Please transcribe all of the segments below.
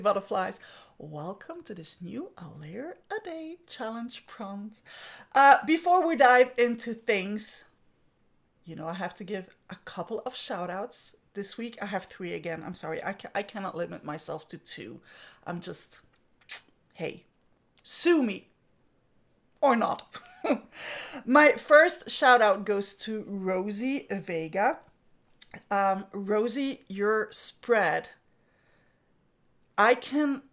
Butterflies. Welcome to this new A Layer a Day challenge prompt. Before we dive into things, I have to give a couple of shout outs. This week I have three again. I'm sorry, I cannot limit myself to two. I'm just, hey, sue me or not. My first shout out goes to Rosie Vega. Rosie, your spread, I can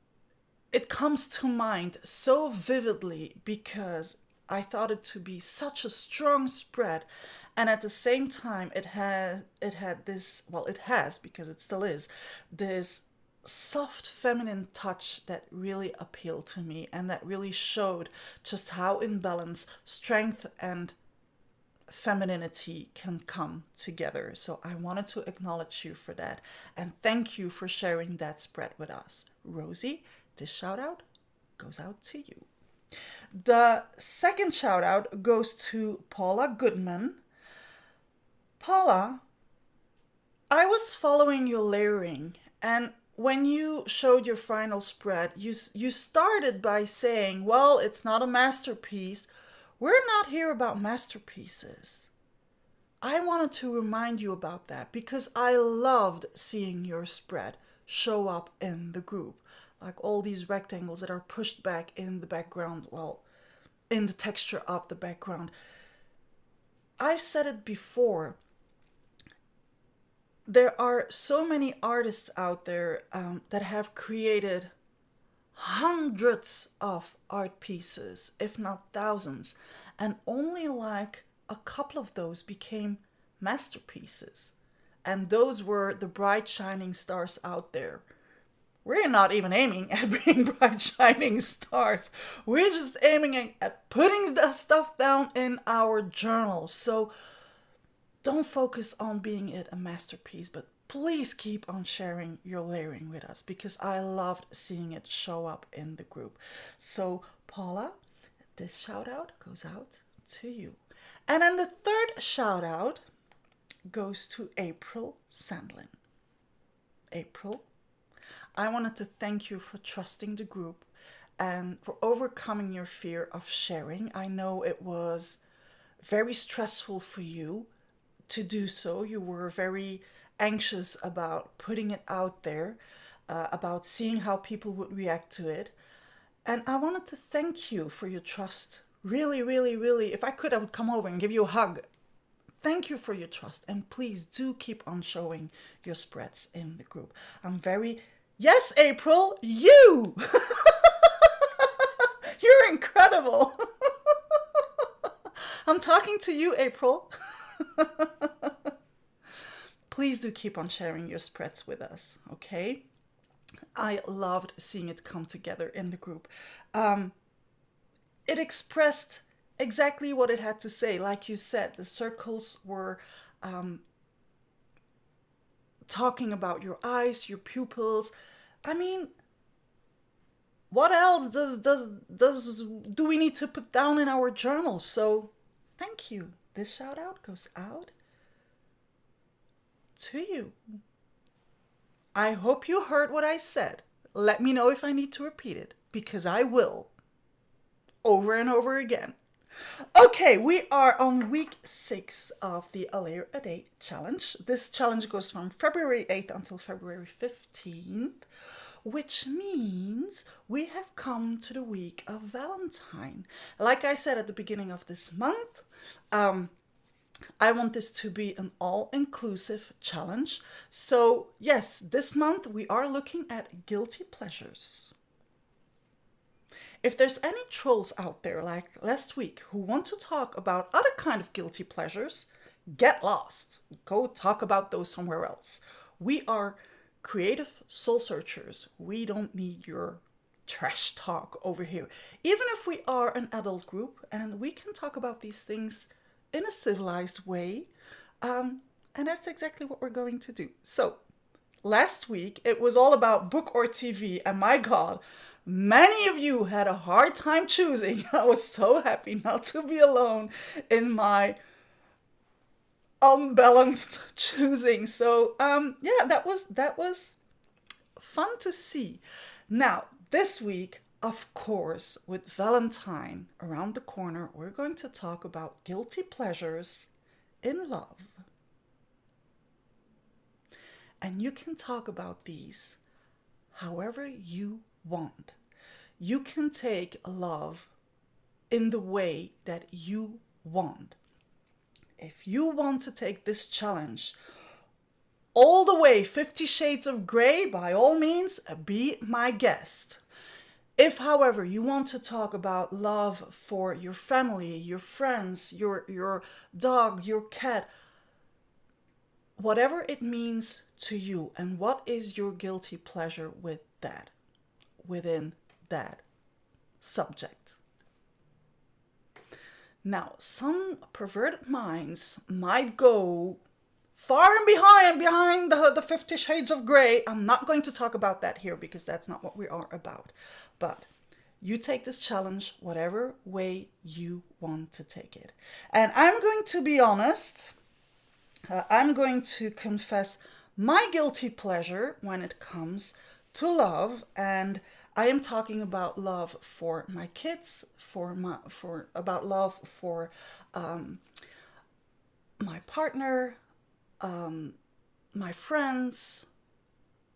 it comes to mind so vividly because I thought it to be such a strong spread, and at the same time it had this, well, it has, because it still is, this soft feminine touch that really appealed to me and that really showed just how in balance strength and femininity can come together. So I wanted to acknowledge you for that and thank you for sharing that spread with us. Rosie, this shout out goes out to you. The second shout out goes to Paula Goodman. Paula, I was following your layering, and when you showed your final spread, you started by saying, well, it's not a masterpiece. We're not here about masterpieces. I wanted to remind you about that because I loved seeing your spread show up in the group. Like all these rectangles that are pushed back in the background, well, in the texture of the background. I've said it before. There are so many artists out there that have created hundreds of art pieces, if not thousands, and only like a couple of those became masterpieces. And those were the bright shining stars out there. We're not even aiming at being bright shining stars. We're just aiming at putting the stuff down in our journals. So don't focus on being it a masterpiece, but please keep on sharing your layering with us because I loved seeing it show up in the group. So Paula, this shout out goes out to you. And then the third shout out goes to April Sandlin. April, I wanted to thank you for trusting the group and for overcoming your fear of sharing. I know it was very stressful for you to do so. You were very anxious about putting it out there, about seeing how people would react to it. And I wanted to thank you for your trust. Really, really, really. If I could, I would come over and give you a hug. Thank you for your trust. And please do keep on showing your spreads in the group. I'm very. Yes, April, you! You're incredible. I'm talking to you, April. Please do keep on sharing your spreads with us, okay? I loved seeing it come together in the group. It expressed exactly what it had to say. Like you said, the circles were talking about your eyes, your pupils. I mean, what else do we need to put down in our journal? So thank you. This shout out goes out to you. I hope you heard what I said. Let me know if I need to repeat it, because I will. Over and over again. Okay, we are on week 6 of the A Layer a Day challenge. This challenge goes from February 8th until February 15th, which means we have come to the week of Valentine. Like I said at the beginning of this month, I want this to be an all-inclusive challenge. So yes, this month we are looking at guilty pleasures. If there's any trolls out there like last week who want to talk about other kind of guilty pleasures, get lost. Go talk about those somewhere else. We are creative soul searchers. We don't need your trash talk over here. Even if we are an adult group and we can talk about these things in a civilized way, and that's exactly what we're going to do. So last week it was all about book or TV, and my God, many of you had a hard time choosing. I was so happy not to be alone in my unbalanced choosing. So yeah, that was fun to see. Now, this week, of course, with Valentine around the corner, we're going to talk about guilty pleasures in love. And you can talk about these however you want. You can take love in the way that you want. If you want to take this challenge all the way 50 Shades of Grey, by all means, be my guest. If, however, you want to talk about love for your family, your friends, your dog, your cat, whatever it means to you, and what is your guilty pleasure with that, within that subject. Now, some perverted minds might go far and behind the 50 Shades of Grey. I'm not going to talk about that here because that's not what we are about. But you take this challenge whatever way you want to take it. And I'm going to be honest. I'm going to confess my guilty pleasure when it comes to love. And I am talking about love for my kids, about love for my partner, my friends,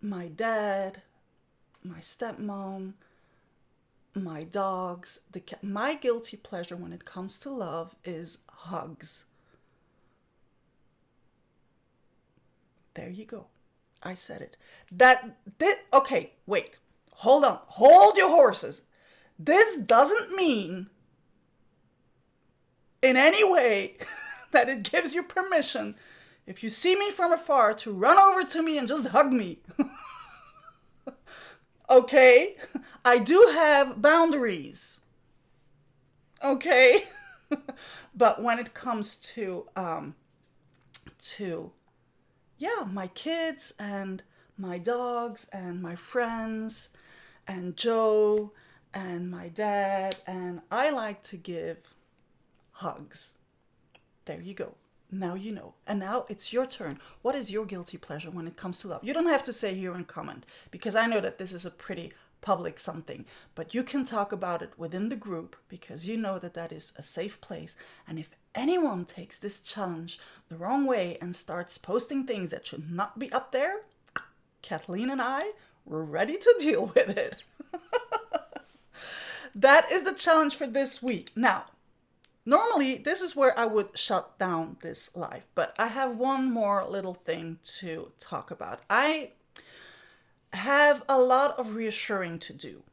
my dad, my stepmom, my dogs. My guilty pleasure when it comes to love is hugs. There you go. I said it. Okay, wait. Hold on. Hold your horses. This doesn't mean in any way that it gives you permission, if you see me from afar, to run over to me and just hug me. Okay? I do have boundaries. Okay? But when it comes to my kids and my dogs and my friends and Joe and my dad, and I like to give hugs. There you go. Now you know. And now it's your turn. What is your guilty pleasure when it comes to love? You don't have to say here and comment, because I know that this is a pretty public something, but you can talk about it within the group, because you know that that is a safe place. And if anyone takes this challenge the wrong way and starts posting things that should not be up there, Kathleen and I, we're ready to deal with it. That is the challenge for this week. Now, normally this is where I would shut down this live, but I have one more little thing to talk about. I have a lot of reassuring to do.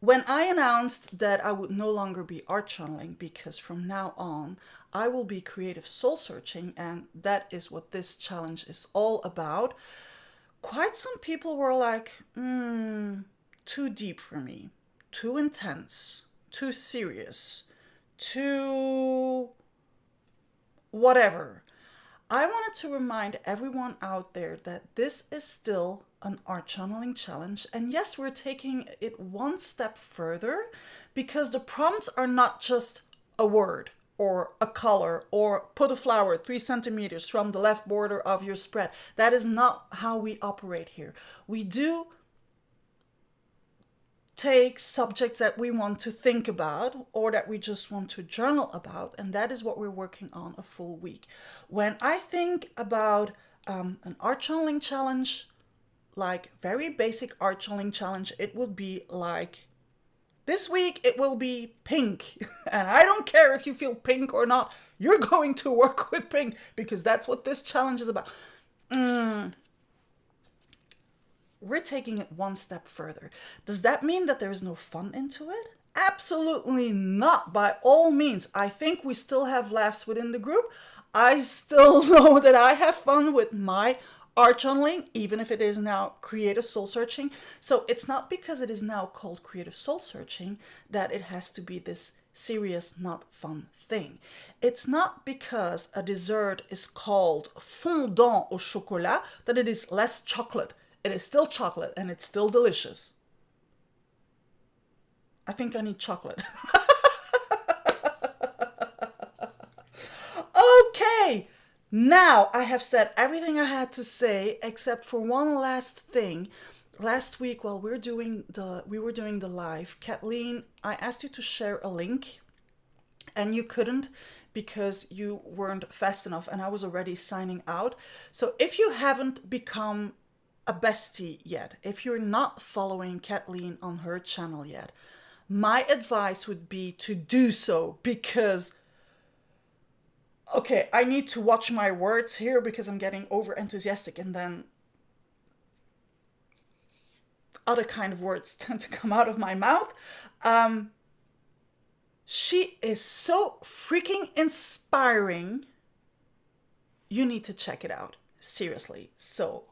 When I announced that I would no longer be art channeling, because from now on I will be creative soul searching, and that is what this challenge is all about, quite some people were like, too deep for me, too intense, too serious, too whatever. I wanted to remind everyone out there that this is still an art channeling challenge. And yes, we're taking it one step further, because the prompts are not just a word or a color or put a flower 3 centimeters from the left border of your spread. That is not how we operate here. We do take subjects that we want to think about or that we just want to journal about, and that is what we're working on a full week. When I think about an art channeling challenge, like very basic art channeling challenge, it would be like, this week it will be pink. And I don't care if you feel pink or not, you're going to work with pink, because that's what this challenge is about. We're taking it one step further. Does that mean that there is no fun into it? Absolutely not. By all means, I think we still have laughs within the group. I still know that I have fun with my art channeling, even if it is now creative soul searching. So it's not because it is now called creative soul searching that it has to be this serious, not fun thing. It's not because a dessert is called fondant au chocolat that it is less chocolate. It is still chocolate and it's still delicious. I think I need chocolate. Okay, now I have said everything I had to say except for one last thing. last week while we were doing the live, Kathleen, I asked you to share a link and you couldn't because you weren't fast enough and I was already signing out. So if you haven't become a bestie yet, if you're not following Kathleen on her channel yet, my advice would be to do so, because okay, I need to watch my words here because I'm getting over enthusiastic and then other kind of words tend to come out of my mouth. She is so freaking inspiring. You need to check it out. Seriously. So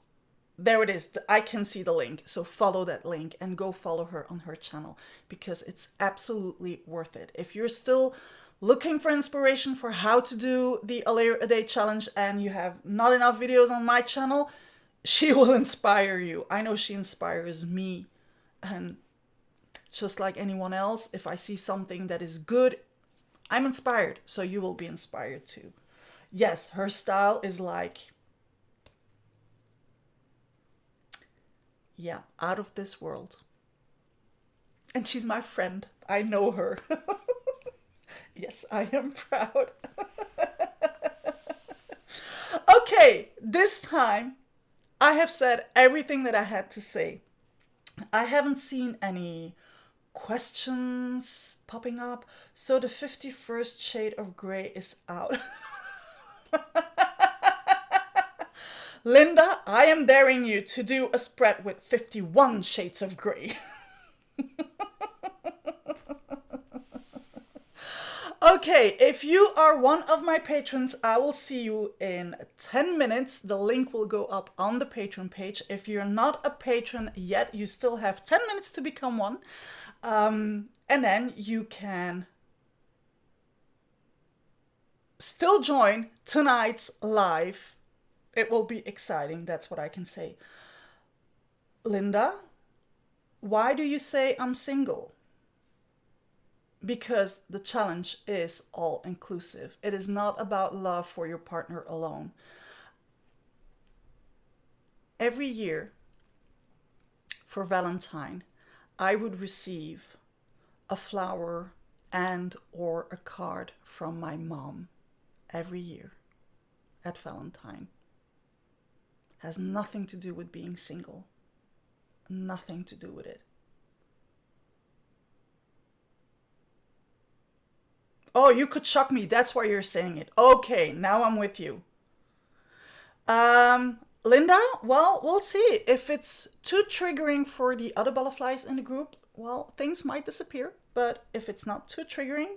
there it is. I can see the link. So follow that link and go follow her on her channel because it's absolutely worth it. If you're still looking for inspiration for how to do the a layer a day challenge and you have not enough videos on my channel, she will inspire you. I know she inspires me. And just like anyone else, if I see something that is good, I'm inspired. So you will be inspired too. Yes, her style is like, yeah, out of this world. And she's my friend. I know her. Yes, I am proud. Okay, this time I have said everything that I had to say. I haven't seen any questions popping up, so the 51st shade of grey is out. Linda, I am daring you to do a spread with 51 shades of grey. Okay, if you are one of my patrons, I will see you in 10 minutes. The link will go up on the Patreon page. If you're not a patron yet, you still have 10 minutes to become one. And then you can still join tonight's live. It will be exciting, that's what I can say. Linda, why do you say I'm single? Because the challenge is all inclusive. It is not about love for your partner alone. Every year for Valentine, I would receive a flower and or a card from my mom every year at Valentine. Has nothing to do with being single. Nothing to do with it. Oh, you could shock me. That's why you're saying it. Okay, now I'm with you. Linda, well, we'll see. If it's too triggering for the other butterflies in the group, well, things might disappear. But if it's not too triggering...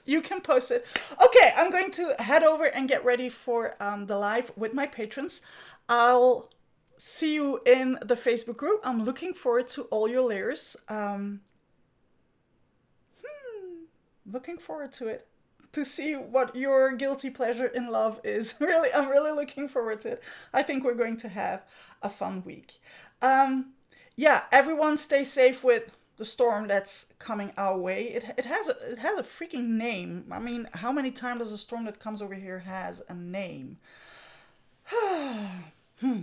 you can post it. Okay, I'm going to head over and get ready for the live with my patrons. I'll see you in the Facebook group. I'm looking forward to all your layers. Looking forward to it. To see what your guilty pleasure in love is. Really, I'm really looking forward to it. I think we're going to have a fun week. Yeah, everyone stay safe with the storm that's coming our way. It has a freaking name. I mean, how many times does a storm that comes over here has a name?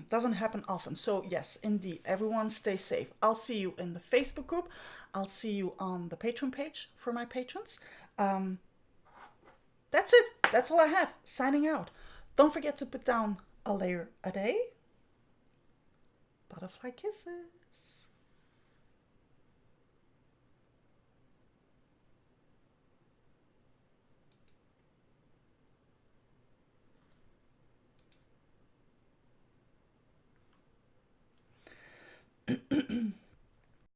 Doesn't happen often. So yes, indeed, everyone stay safe. I'll see you in the Facebook group. I'll see you on the Patreon page for my patrons. That's it. That's all I have. Signing out. Don't forget to put down a layer a day. Butterfly kisses.